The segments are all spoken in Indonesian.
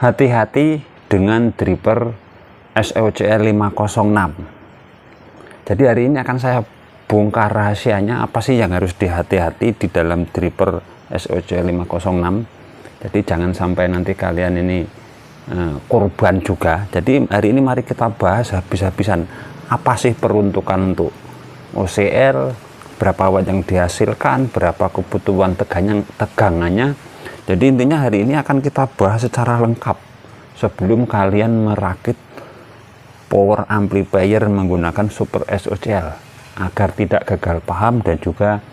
Hati-hati dengan dripper SOCL 506. Jadi hari ini akan saya bongkar rahasianya apa sih yang harus dihati-hati di dalam dripper SOCL 506. Jadi jangan sampai nanti kalian ini korban juga. Jadi hari ini mari kita bahas habis-habisan apa sih peruntukan untuk OCL, berapa watt yang dihasilkan, berapa kebutuhan tegangannya. Jadi intinya hari ini akan kita bahas secara lengkap sebelum kalian merakit power amplifier menggunakan super SOCL agar tidak gagal paham dan juga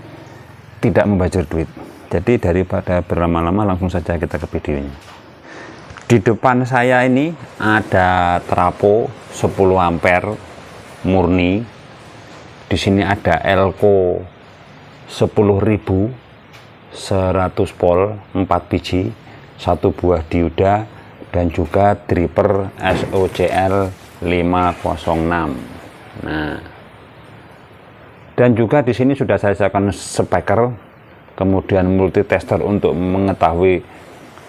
tidak membazir duit. Jadi daripada berlama-lama langsung saja kita ke videonya. Di depan saya ini ada trafo 10 ampere murni. Di sini ada elko 10.000 100 volt 4 biji, 1 buah dioda, dan juga dripper SOCL 506. Nah, dan juga di sini sudah saya siapkan speaker, kemudian multitester untuk mengetahui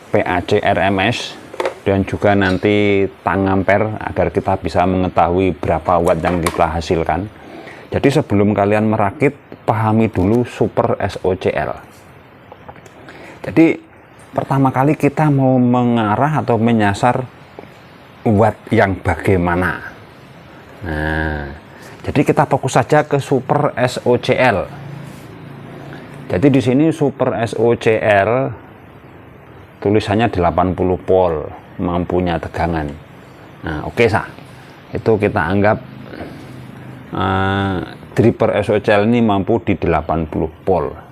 PAC RMS, dan juga nanti tang ampere agar kita bisa mengetahui berapa watt yang kita hasilkan. Jadi sebelum kalian merakit, pahami dulu super SOCL. Jadi pertama kali kita mau mengarah atau menyasar watt yang bagaimana. Nah, jadi kita fokus saja ke super SOCL. Jadi di sini super SOCL tulisannya 80 volt mampunya tegangan. Nah, oke sah. Itu kita anggap dripper SOCL ini mampu di 80 volt.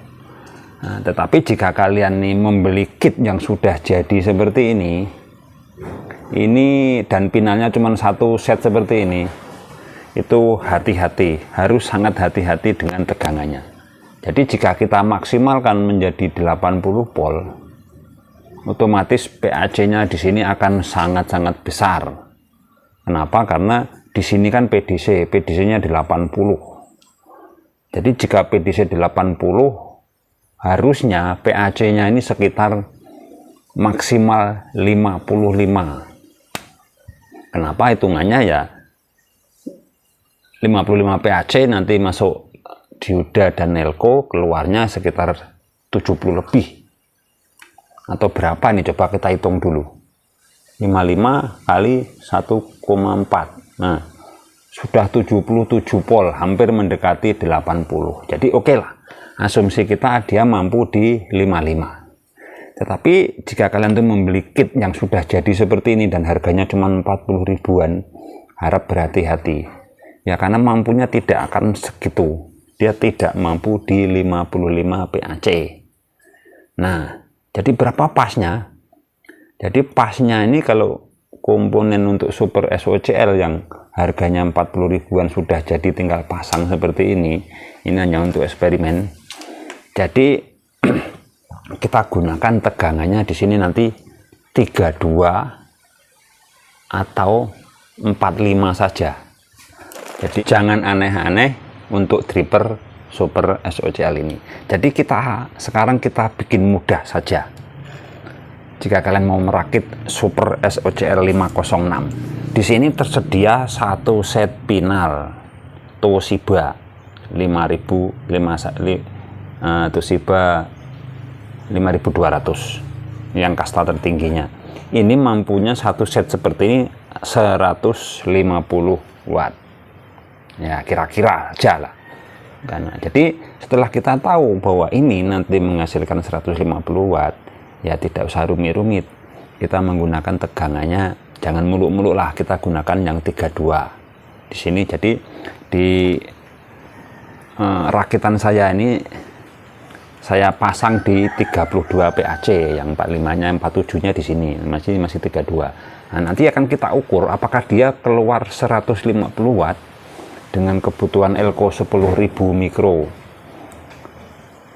Nah, tetapi jika kalian nih membeli kit yang sudah jadi seperti ini dan pinanya cuma satu set seperti ini, itu hati-hati, harus sangat hati-hati dengan tegangannya. Jadi jika kita maksimalkan menjadi 80 volt, otomatis PAC-nya di sini akan sangat-sangat besar. Kenapa? Karena di sini kan PDC-nya 80. Jadi jika PDC 80, harusnya PAC-nya ini sekitar maksimal 55. Kenapa? Hitungannya ya 55 PAC nanti masuk dioda dan elko, keluarnya sekitar 70 lebih. Atau berapa nih? Coba kita hitung dulu. 55 kali 1,4. Nah, sudah 77 volt, hampir mendekati 80. Jadi oke lah. Asumsi kita dia mampu di 55. Tetapi jika kalian tuh membeli kit yang sudah jadi seperti ini dan harganya cuma 40 ribuan, harap berhati-hati. Ya karena mampunya tidak akan segitu. Dia tidak mampu di 55 PAC. Nah, jadi berapa pasnya? Jadi pasnya ini kalau komponen untuk super SOCL yang harganya 40 ribuan sudah jadi tinggal pasang seperti ini hanya untuk eksperimen. Jadi kita gunakan tegangannya di sini nanti 32 atau 45 saja. Jadi jangan aneh-aneh untuk dripper super SOCL ini. Jadi sekarang kita bikin mudah saja. Jika kalian mau merakit super SOCL 506, di sini tersedia satu set pinal Toshiba 5200 yang kasta tertingginya. Ini mampunya satu set seperti ini 150 watt. Ya kira-kira aja lah. Karena jadi setelah kita tahu bahwa ini nanti menghasilkan 150 watt, ya tidak usah rumit-rumit. Kita menggunakan tegangannya jangan muluk-muluk lah, kita gunakan yang 32 di sini. Jadi di rakitan saya ini saya pasang di 32 PAC, yang 45-nya 47-nya di sini masih 32. Nah, nanti akan kita ukur apakah dia keluar 150 watt dengan kebutuhan elko 10.000 mikro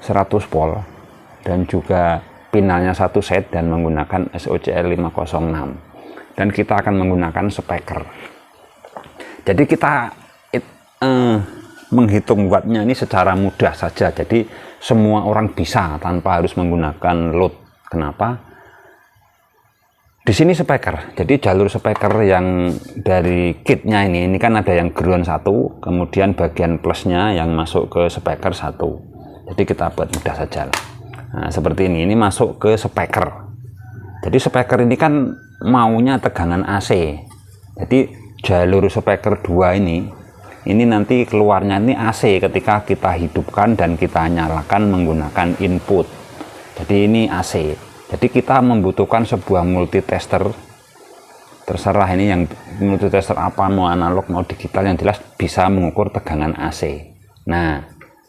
100 volt dan juga pinanya satu set dan menggunakan SOCL 506, dan kita akan menggunakan speaker. Jadi kita menghitung wattnya ini secara mudah saja, jadi semua orang bisa tanpa harus menggunakan load. Kenapa? Di sini speaker, jadi jalur speaker yang dari kitnya ini kan ada yang ground 1, kemudian bagian plusnya yang masuk ke speaker 1. Jadi kita buat mudah saja. Nah, seperti ini masuk ke speaker. Jadi speaker ini kan maunya tegangan AC. Jadi jalur speaker 2 ini nanti keluarnya ini AC ketika kita hidupkan dan kita nyalakan menggunakan input. Jadi ini AC. Jadi kita membutuhkan sebuah multitester, terserah ini yang multitester apa, mau analog mau digital, yang jelas bisa mengukur tegangan AC. Nah,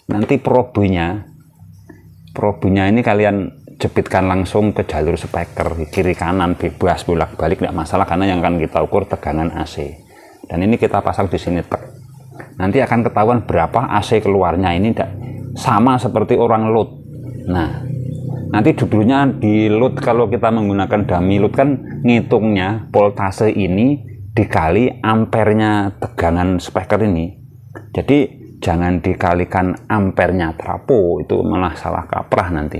nanti probenya ini kalian jepitkan langsung ke jalur speaker, kiri kanan bebas bolak-balik tidak masalah, karena yang akan kita ukur tegangan AC. Dan ini kita pasang di sini tek. Nanti akan ketahuan berapa AC keluarnya, ini sama seperti orang load. Nah, nanti dulunya di load, kalau kita menggunakan dummy load kan ngitungnya voltase ini dikali ampernya tegangan speaker ini. Jadi jangan dikalikan ampernya trapo, itu malah salah kaprah nanti.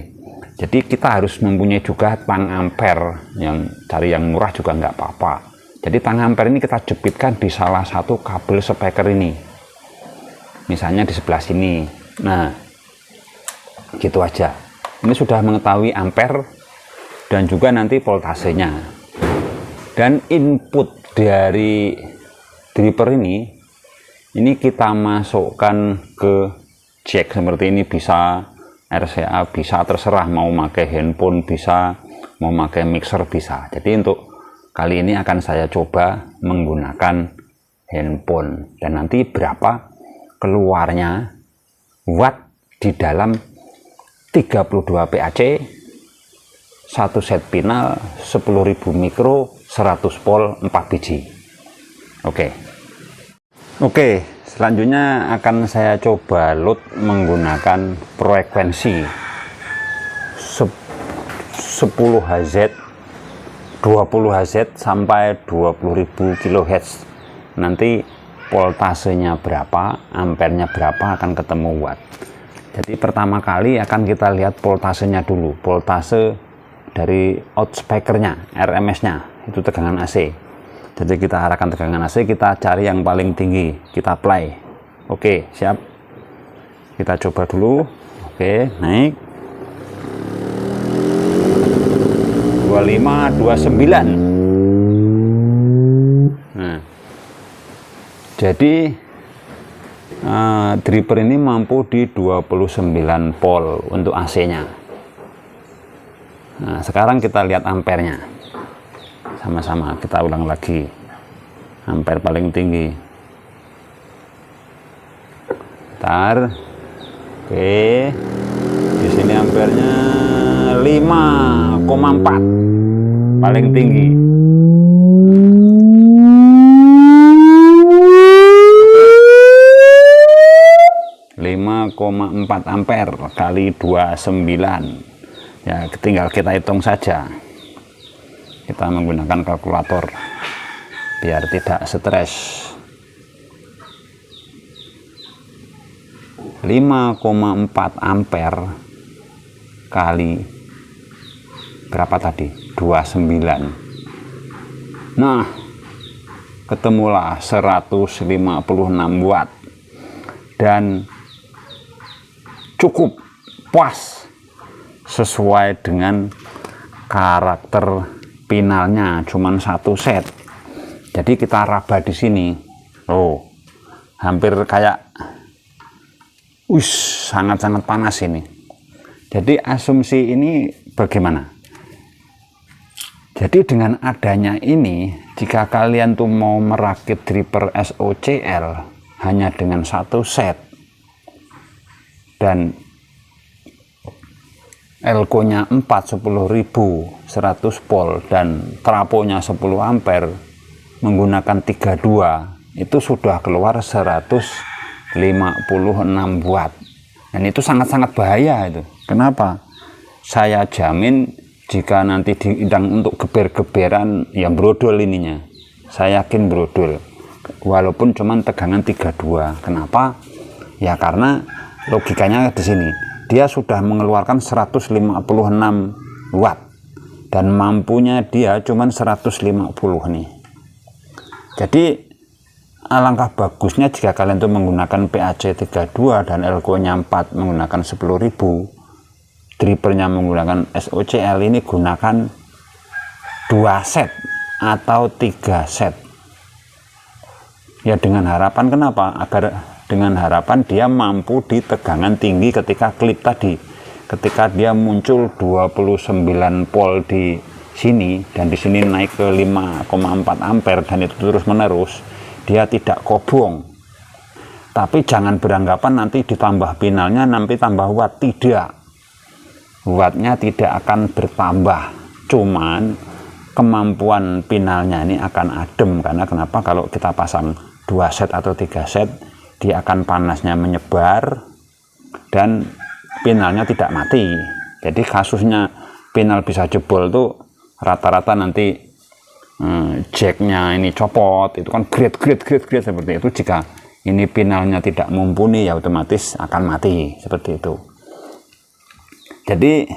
Jadi kita harus mempunyai juga tang ampere, yang cari yang murah juga nggak apa-apa. Jadi tang ampere ini kita jepitkan di salah satu kabel speaker ini, misalnya di sebelah sini. Nah, gitu aja. Ini sudah mengetahui ampere dan juga nanti voltasenya. Dan input dari driver ini kita masukkan ke jack seperti ini, bisa RCA, bisa terserah, mau pakai handphone bisa, mau pakai mixer bisa. Jadi untuk kali ini akan saya coba menggunakan handphone, dan nanti berapa keluarnya watt di dalam 32 PAC, 1 set pinal, 10.000 mikro, 100 volt, 4 biji. Oke, selanjutnya akan saya coba load menggunakan frekuensi 10 Hz, 20 Hz sampai 20.000 kHz. Nanti voltasenya berapa, ampernya berapa, akan ketemu watt. Jadi pertama kali akan kita lihat voltasenya dulu, voltase dari out speakernya, RMS-nya, itu tegangan AC. Jadi kita arahkan tegangan AC, kita cari yang paling tinggi, kita play. Oke, siap. Kita coba dulu. Oke, naik. 25, 29. Nah, jadi driver ini mampu di 29 volt untuk AC-nya. Nah, sekarang kita lihat ampernya. Sama-sama kita ulang lagi. Ampere paling tinggi. Bentar. Oke. Di sini ampernya 5,4. Paling tinggi. 5,4 ampere kali 29. Ya, tinggal kita hitung saja. Kita menggunakan kalkulator biar tidak stres. 5,4 ampere kali berapa tadi? 29. Nah, ketemulah 156 watt. Dan cukup puas sesuai dengan karakter pinalnya, cuman 1 set. Jadi kita raba di sini. Oh, hampir kayak sangat-sangat panas ini. Jadi asumsi ini bagaimana? Jadi dengan adanya ini, jika kalian tuh mau merakit driver SOCL hanya dengan 1 set dan elko-nya 4, 10.000, 100 volt, dan traponya 10 ampere menggunakan 32, itu sudah keluar 156 watt. Dan itu sangat-sangat bahaya itu. Kenapa? Saya jamin jika nanti diundang untuk geber-geberan, ya brodol ininya. Saya yakin brodol. Walaupun cuman tegangan 32. Kenapa? Ya karena logikanya di sini. Dia sudah mengeluarkan 156 watt. dan mampunya dia cuman 150 nih. Jadi alangkah bagusnya jika kalian tuh menggunakan PAC 32 dan elko nya 4 menggunakan 10.000, drippernya menggunakan SOCL, ini gunakan 2 set atau 3 set ya, dengan harapan kenapa? Agar dengan harapan dia mampu di tegangan tinggi ketika klip tadi, ketika dia muncul 29 volt di sini dan di sini naik ke 5,4 ampere dan itu terus menerus, dia tidak kobong. Tapi jangan beranggapan nanti ditambah pinalnya nanti tambah watt, tidak. Wattnya tidak akan bertambah, cuman kemampuan pinalnya ini akan adem. Karena kenapa? Kalau kita pasang 2 set atau 3 set, dia akan panasnya menyebar dan pinalnya tidak mati. Jadi kasusnya pinal bisa jebol tuh rata-rata nanti jacknya ini copot, itu kan gret seperti itu. Jika ini pinalnya tidak mumpuni ya otomatis akan mati seperti itu. Jadi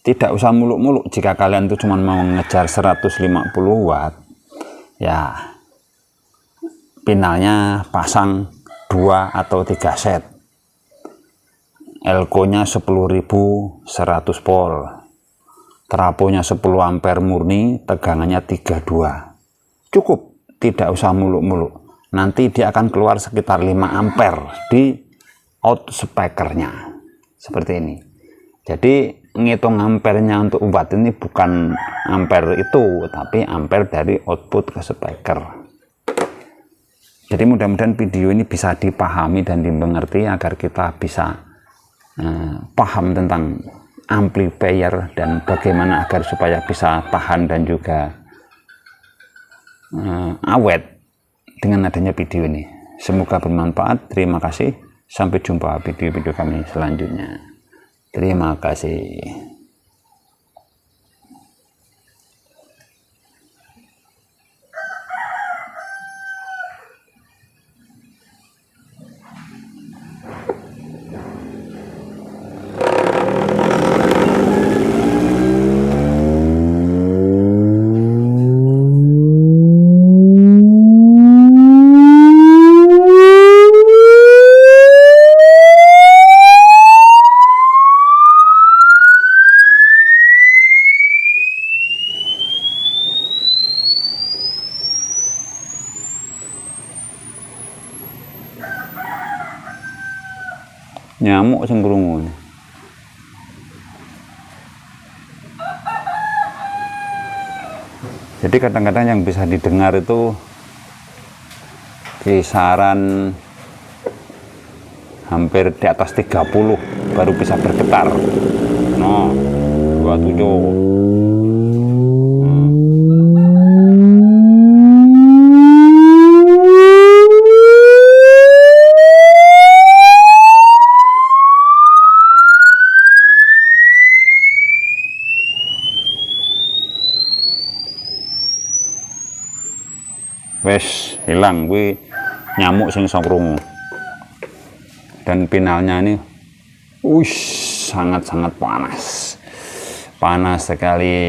tidak usah muluk-muluk jika kalian tuh cuma mau ngejar 150 watt ya, pinalnya pasang 2 atau 3 set, elko nya 10.100 volt, traponya 10 ampere murni, tegangannya 32, cukup, tidak usah muluk-muluk. Nanti dia akan keluar sekitar 5 ampere di out speakernya seperti ini. Jadi ngitung ampernya untuk watt ini bukan ampere itu, tapi ampere dari output ke speaker. Jadi mudah-mudahan video ini bisa dipahami dan dimengerti agar kita bisa paham tentang amplifier dan bagaimana agar supaya bisa tahan dan juga awet dengan adanya video ini. Semoga bermanfaat. Terima kasih. Sampai jumpa video-video kami selanjutnya. Terima kasih. Nyamuk sing krungu. Jadi kadang-kadang yang bisa didengar itu kisaran hampir di atas 30 baru bisa bergetar. No, 27. Wes hilang, gue nyamuk sing krungu. Dan pinalnya ini sangat-sangat panas sekali.